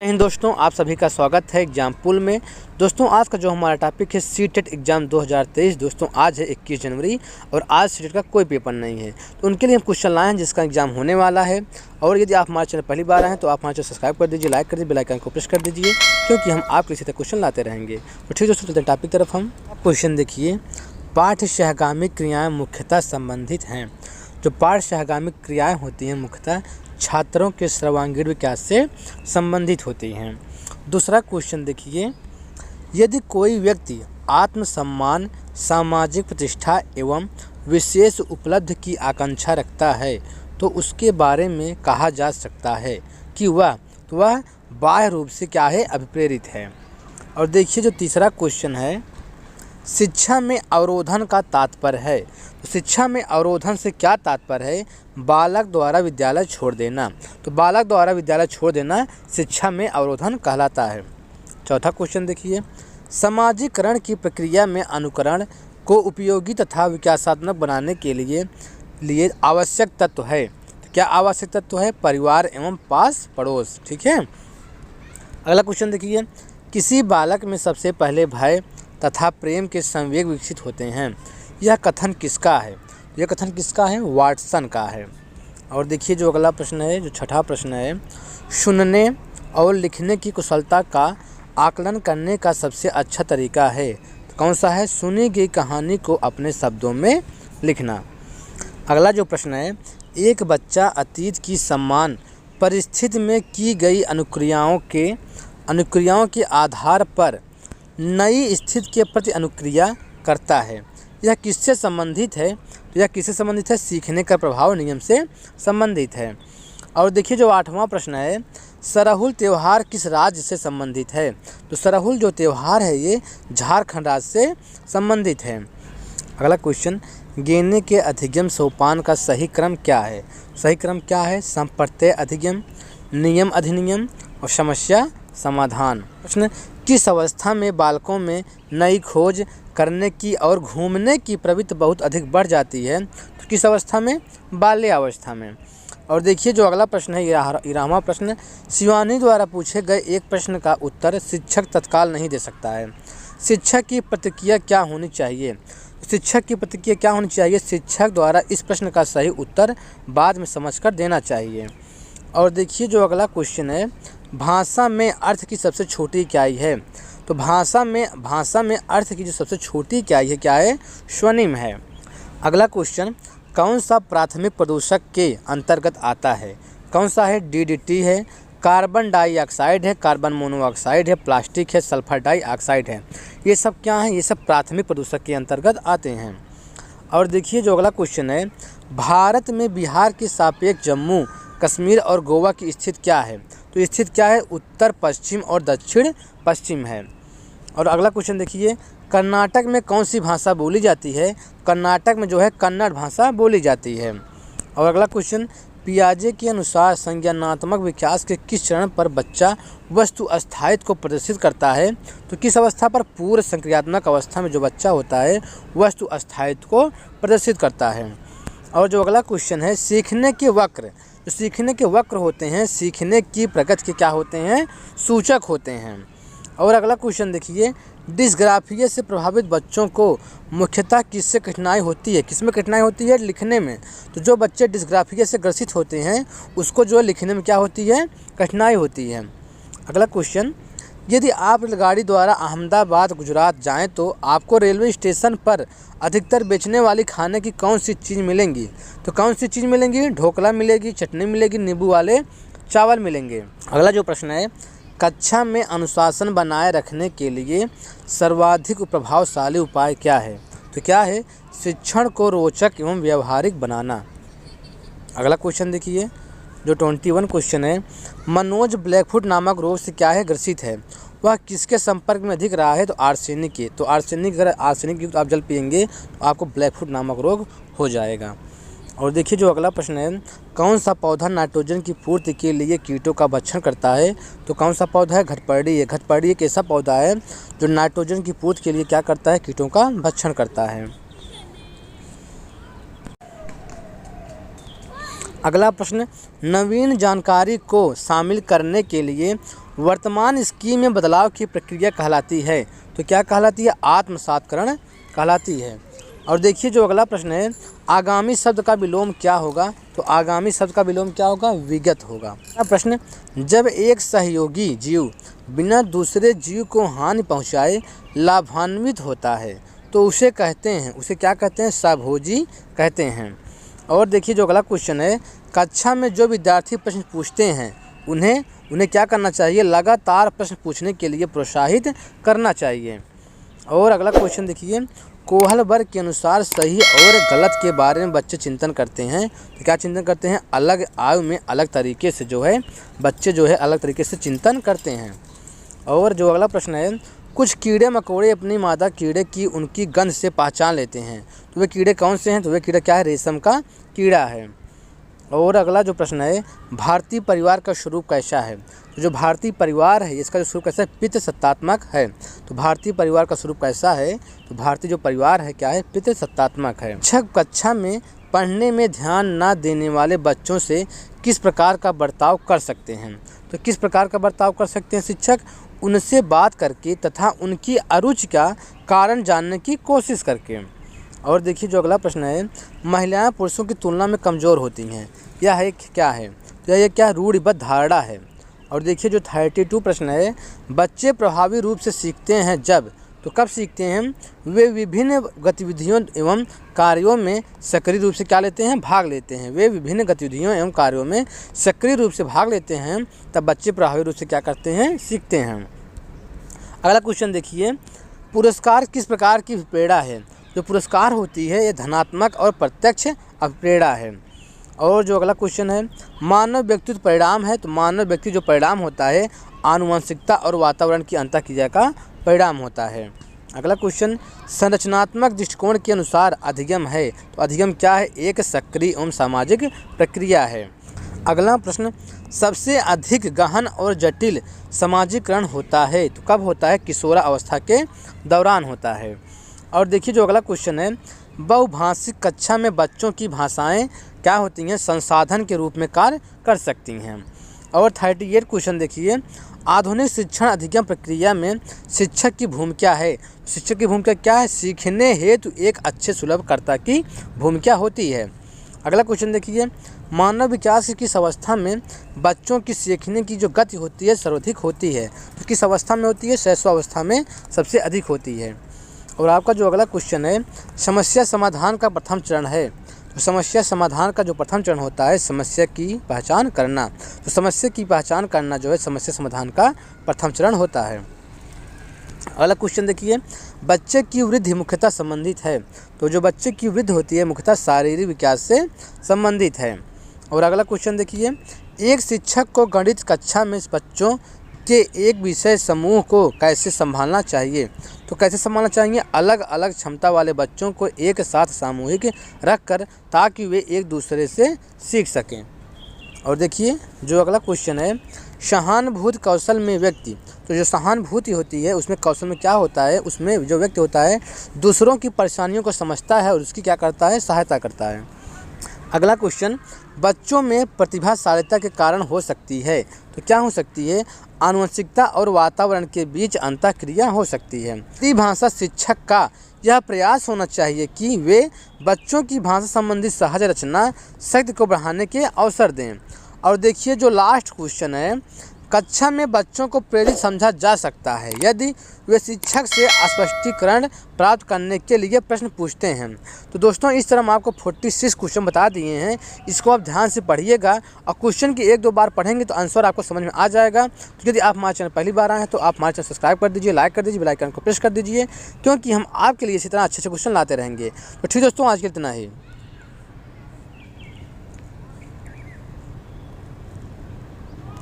हिंद दोस्तों, आप सभी का स्वागत है एग्जाम पुल में। दोस्तों आज का जो हमारा टॉपिक है सीटेट एग्ज़ाम 2023। दोस्तों आज है 21 जनवरी और आज सीटेट का कोई पेपर नहीं है, तो उनके लिए हम क्वेश्चन लाए हैं जिसका एग्जाम होने वाला है। और यदि आप हमारे चैनल पहली बार आए हैं तो आप हमारे चैनल सब्सक्राइब कर दीजिए, लाइक कर दीजिए, बेल आइकन को प्रेस कर दीजिए, क्योंकि हम आपके इसी तरह क्वेश्चन लाते रहेंगे। तो ठीक दोस्तों, चलते हैं टॉपिक तरफ। हम क्वेश्चन देखिए, पाठ्य सहगामी क्रियाएँ मुख्यतः संबंधित हैं। जो पाठ्य सहगामी क्रियाएँ होती हैं मुख्यतः छात्रों के सर्वांगीण विकास से संबंधित होती हैं। दूसरा क्वेश्चन देखिए, यदि कोई व्यक्ति आत्मसम्मान, सामाजिक प्रतिष्ठा एवं विशेष उपलब्धि की आकांक्षा रखता है तो उसके बारे में कहा जा सकता है कि वह बाह्य रूप से क्या है, अभिप्रेरित है। और देखिए जो तीसरा क्वेश्चन है, शिक्षा में अवरोधन का तात्पर्य है। तो शिक्षा में अवरोधन से क्या तात्पर्य है? बालक द्वारा विद्यालय छोड़ देना। तो बालक द्वारा विद्यालय छोड़ देना शिक्षा में अवरोधन कहलाता है। चौथा क्वेश्चन देखिए, सामाजिकरण की प्रक्रिया में अनुकरण को उपयोगी तथा विकासात्मक बनाने के लिए आवश्यक तत्व है। तो क्या आवश्यक तत्व है? परिवार एवं पास पड़ोस। ठीक है। अगला क्वेश्चन देखिए, किसी बालक में सबसे पहले भय तथा प्रेम के संवेग विकसित होते हैं। यह कथन किसका है? यह कथन किसका है? वाटसन का है। और देखिए जो अगला प्रश्न है, जो छठा प्रश्न है, सुनने और लिखने की कुशलता का आकलन करने का सबसे अच्छा तरीका है। तो कौन सा है? सुनी गई कहानी को अपने शब्दों में लिखना। अगला जो प्रश्न है, एक बच्चा अतीत की समान परिस्थिति में की गई अनुक्रियाओं के आधार पर नई स्थिति के प्रति अनुक्रिया करता है। यह किससे संबंधित है? तो यह किससे संबंधित है? सीखने का प्रभाव नियम से संबंधित है। और देखिए जो आठवां प्रश्न है, सरहुल त्यौहार किस राज्य से संबंधित है? तो सरहुल जो त्यौहार है ये झारखंड राज्य से संबंधित है। अगला क्वेश्चन, गेने के अधिगम सोपान का सही क्रम क्या है? सही क्रम क्या है? संप्रत्यय अधिगम, नियम अधिनियम और समस्या समाधान। प्रश्न, किस अवस्था में बालकों में नई खोज करने की और घूमने की प्रवृत्ति बहुत अधिक बढ़ जाती है? तो किस अवस्था में? बाल्यावस्था में। और देखिए जो अगला प्रश्न है, 11वां प्रश्न, शिवानी द्वारा पूछे गए एक प्रश्न का उत्तर शिक्षक तत्काल नहीं दे सकता है। शिक्षक की प्रतिक्रिया क्या होनी चाहिए? शिक्षक की प्रतिक्रिया क्या होनी चाहिए? शिक्षक द्वारा इस प्रश्न का सही उत्तर बाद में समझकर देना चाहिए। और देखिए जो अगला क्वेश्चन है, भाषा में अर्थ की सबसे छोटी इकाई है। तो भाषा में अर्थ की जो सबसे छोटी इकाई है क्या है? स्वनिम है। अगला क्वेश्चन, कौन सा प्राथमिक प्रदूषक के अंतर्गत आता है? कौन सा है? DDT है, कार्बन डाइऑक्साइड है, कार्बन मोनोऑक्साइड है, प्लास्टिक है, सल्फर डाइऑक्साइड है। ये सब क्या है? ये सब प्राथमिक प्रदूषक के अंतर्गत आते हैं। और देखिए जो अगला क्वेश्चन है, भारत में बिहार के सापेक्ष जम्मू कश्मीर और गोवा की स्थिति क्या है? तो स्थिति क्या है? उत्तर पश्चिम और दक्षिण पश्चिम है। और अगला क्वेश्चन देखिए, कर्नाटक में कौन सी भाषा बोली जाती है? कर्नाटक में जो है कन्नड़ भाषा बोली जाती है। और अगला क्वेश्चन, पियाजे के अनुसार संज्ञानात्मक विकास के किस चरण पर बच्चा वस्तु अस्थायित्व को प्रदर्शित करता है? तो किस अवस्था पर? पूर्व संक्रियात्मक अवस्था में जो बच्चा होता है वस्तु अस्थायित्व को प्रदर्शित करता है। और जो अगला क्वेश्चन है, सीखने के वक्र, जो सीखने के वक्र होते हैं सीखने की प्रगति के क्या होते हैं? सूचक होते हैं। और अगला क्वेश्चन देखिए, डिस्ग्राफिया से प्रभावित बच्चों को मुख्यतः किससे कठिनाई होती है? किसमें कठिनाई होती है? लिखने में। तो जो बच्चे डिस्ग्राफिया से ग्रसित होते हैं उसको जो लिखने में क्या होती है? कठिनाई होती है। अगला क्वेश्चन, यदि आप रेलगाड़ी द्वारा अहमदाबाद गुजरात जाएं तो आपको रेलवे स्टेशन पर अधिकतर बेचने वाली खाने की कौन सी चीज़ मिलेंगी? तो कौन सी चीज़ मिलेंगी? ढोकला मिलेगी, चटनी मिलेगी, नींबू वाले चावल मिलेंगे। अगला जो प्रश्न है, कक्षा में अनुशासन बनाए रखने के लिए सर्वाधिक प्रभावशाली उपाय क्या है? तो क्या है? शिक्षण को रोचक एवं व्यावहारिक बनाना। अगला क्वेश्चन देखिए जो 21 क्वेश्चन है, मनोज ब्लैकफुट नामक रोग से क्या है? ग्रसित है। वह किसके संपर्क में अधिक रहा है? तो आर्सेनिक के। तो अगर आर्सेनिक युक्त आप जल पिएंगे तो आपको ब्लैकफुट नामक रोग हो जाएगा। और देखिए जो अगला प्रश्न है, कौन सा पौधा नाइट्रोजन की पूर्ति के लिए कीटों का भक्षण करता है? तो कौन सा पौधा है? घटपर्डी है। घटपर्डी एक ऐसा पौधा है जो नाइट्रोजन की पूर्ति के लिए क्या करता है? कीटों का भक्षण करता है। अगला प्रश्न, नवीन जानकारी को शामिल करने के लिए वर्तमान स्कीम में बदलाव की प्रक्रिया कहलाती है। तो क्या कहलाती है? आत्मसातकरण कहलाती है। और देखिए जो अगला प्रश्न है, आगामी शब्द का विलोम क्या होगा? तो आगामी शब्द का विलोम क्या होगा? विगत होगा। अगला प्रश्न, जब एक सहयोगी जीव बिना दूसरे जीव को हानि पहुंचाए लाभान्वित होता है तो उसे कहते हैं, उसे क्या कहते हैं? सहभोजी कहते हैं। और देखिए जो अगला क्वेश्चन है, कक्षा में जो विद्यार्थी प्रश्न पूछते हैं उन्हें क्या करना चाहिए? लगातार प्रश्न पूछने के लिए प्रोत्साहित करना चाहिए। और अगला क्वेश्चन देखिए, कोहल वर्ग के अनुसार सही और गलत के बारे में बच्चे चिंतन करते हैं। तो क्या चिंतन करते हैं? अलग आयु में अलग तरीके से जो है बच्चे जो है अलग तरीके से चिंतन करते हैं। और जो अगला प्रश्न है, कुछ कीड़े मकोड़े अपनी मादा कीड़े की उनकी गंध से पहचान लेते हैं। तो वे कीड़े कौन से हैं? तो वे कीड़ा क्या है? रेशम का कीड़ा है। और अगला जो प्रश्न है, भारतीय परिवार का स्वरूप कैसा है? तो जो भारतीय परिवार है इसका जो स्वरूप कैसा है? पितृसत्तात्मक है। तो भारतीय परिवार का स्वरूप कैसा है? तो भारतीय जो परिवार है क्या है? पितृसत्तात्मक है। शिक्षक कक्षा में पढ़ने में ध्यान न देने वाले बच्चों से किस प्रकार का बर्ताव कर सकते हैं? तो किस प्रकार का बर्ताव कर सकते हैं शिक्षक? उनसे बात करके तथा उनकी अरुचि का कारण जानने की कोशिश करके। और देखिए जो अगला प्रश्न है, महिलाएं पुरुषों की तुलना में कमज़ोर होती हैं, यह है क्या है? तो यह क्या रूढ़िबद्ध धारणा है। और देखिए जो 32 प्रश्न है, बच्चे प्रभावी रूप से सीखते हैं जब, तो कब सीखते हैं? वे विभिन्न गतिविधियों एवं कार्यों में सक्रिय रूप से क्या लेते हैं? भाग लेते हैं। वे विभिन्न गतिविधियों एवं कार्यों में सक्रिय रूप से भाग लेते हैं, तब बच्चे प्रभावी रूप से क्या करते हैं? सीखते हैं। अगला क्वेश्चन देखिए, पुरस्कार किस प्रकार की प्रेरणा है? जो पुरस्कार होती है ये धनात्मक और प्रत्यक्ष अभिप्रेरणा है। और जो अगला क्वेश्चन है, मानव व्यक्तित्व परिणाम है। तो मानव व्यक्ति जो परिणाम होता है आनुवंशिकता और वातावरण की अंतःक्रिया का परिणाम होता है। अगला क्वेश्चन, संरचनात्मक दृष्टिकोण के अनुसार अधिगम है। तो अधिगम क्या है? एक सक्रिय एवं सामाजिक प्रक्रिया है। अगला प्रश्न, सबसे अधिक गहन और जटिल समाजीकरण होता है। तो कब होता है? किशोरावस्था के दौरान होता है। और देखिए जो अगला क्वेश्चन है, बहुभाषिक कक्षा में बच्चों की भाषाएं क्या होती हैं? संसाधन के रूप में कार्य कर सकती हैं। और 38 क्वेश्चन देखिए, आधुनिक शिक्षण अधिगम प्रक्रिया में शिक्षक की भूमिका है। शिक्षक की भूमिका क्या है? सीखने हेतु एक अच्छे सुलभकर्ता की भूमिका होती है। अगला क्वेश्चन देखिए, मानव विकास की किस अवस्था में बच्चों की सीखने की जो गति होती है सर्वाधिक होती है? तो किस अवस्था में होती है? शैशवावस्था में सबसे अधिक होती है। और आपका जो अगला क्वेश्चन है, समस्या समाधान का प्रथम चरण है। तो समस्या समाधान का जो प्रथम चरण होता है समस्या की पहचान करना। तो समस्या की पहचान करना जो है समस्या समाधान का प्रथम चरण होता है। अगला क्वेश्चन देखिए, बच्चे की वृद्धि मुख्यतः संबंधित है। तो जो बच्चे की वृद्धि होती है मुख्यतः शारीरिक विकास से संबंधित है। और अगला क्वेश्चन देखिए, एक शिक्षक को गणित कक्षा में बच्चों के एक विषय समूह को कैसे संभालना चाहिए? तो कैसे संभालना चाहिए? अलग अलग क्षमता वाले बच्चों को एक साथ सामूहिक रखकर, ताकि वे एक दूसरे से सीख सकें। और देखिए जो अगला क्वेश्चन है, सहानुभूति कौशल में व्यक्ति। तो जो सहानुभूति होती है उसमें कौशल में क्या होता है? उसमें जो व्यक्ति होता है दूसरों की परेशानियों को समझता है और उसकी क्या करता है? सहायता करता है। अगला क्वेश्चन, बच्चों में प्रतिभाशालिता के कारण हो सकती है। तो क्या हो सकती है? आनुवंशिकता और वातावरण के बीच अंतःक्रिया हो सकती है। भाषा शिक्षक का यह प्रयास होना चाहिए कि वे बच्चों की भाषा संबंधी सहज रचना शक्ति को बढ़ाने के अवसर दें। और देखिए जो लास्ट क्वेश्चन है, कक्षा में बच्चों को प्रेरित समझा जा सकता है यदि वे शिक्षक से स्पष्टीकरण प्राप्त करने के लिए प्रश्न पूछते हैं। तो दोस्तों इस तरह हम आपको 46 क्वेश्चन बता दिए हैं, इसको आप ध्यान से पढ़िएगा और क्वेश्चन की 1-2 बार पढ़ेंगे तो आंसर आपको समझ में आ जाएगा। तो यदि आप हमारे चैनल पहली बार आए हैं तो आप हमारे चैनल सब्सक्राइब कर दीजिए, लाइक कर दीजिए, बेल आइकन को प्रेस कर दीजिए, क्योंकि हम आपके लिए इसी तरह अच्छे क्वेश्चन लाते रहेंगे। तो ठीक दोस्तों, आज के लिए इतना ही।